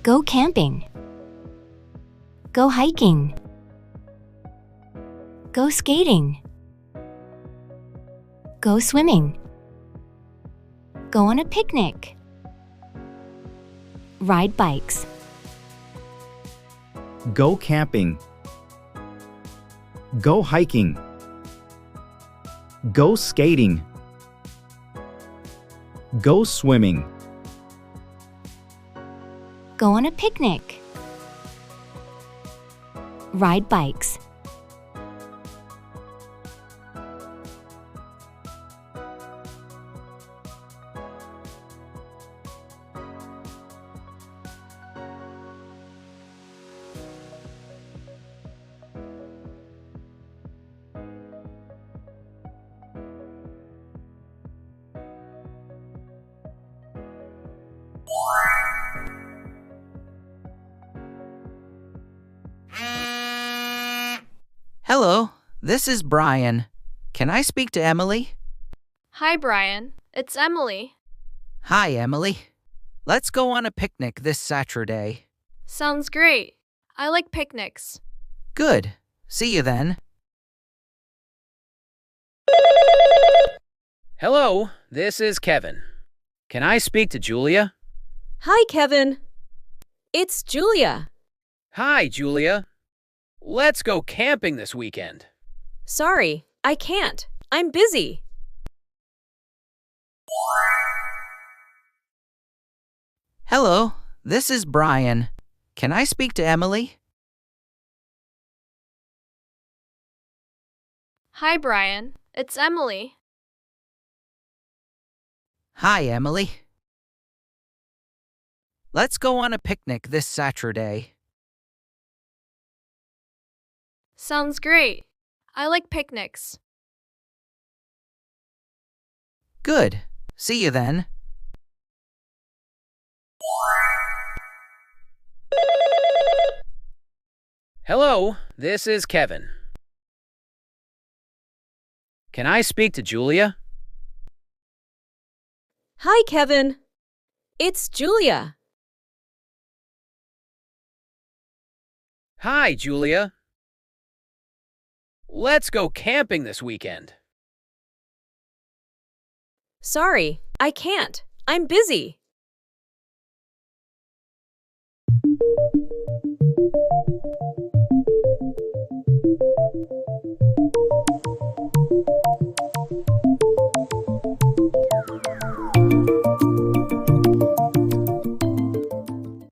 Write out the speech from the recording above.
Go camping. Go hiking. Go skating. Go swimming. Go on a picnic. Ride bikes. Go camping. Go hiking. Go skating. Go swimming. Go on a picnic. Ride bikes. Hello, this is Brian. Can I speak to Emily? Hi, Brian. It's Emily. Hi, Emily. Let's go on a picnic this Saturday. Sounds great. I like picnics. Good. See you then. Hello, this is Kevin. Can I speak to Julia? Hi, Kevin. It's Julia. Hi, Julia. Let's go camping this weekend. Sorry, I can't. I'm busy. Hello, this is Brian. Can I speak to Emily? Hi, Brian. It's Emily. Hi, Emily. Let's go on a picnic this Saturday. Sounds great. I like picnics. Good. See you then. Hello, this is Kevin. Can I speak to Julia? Hi, Kevin. It's Julia. Hi, Julia. Let's go camping this weekend. Sorry, I can't. I'm busy.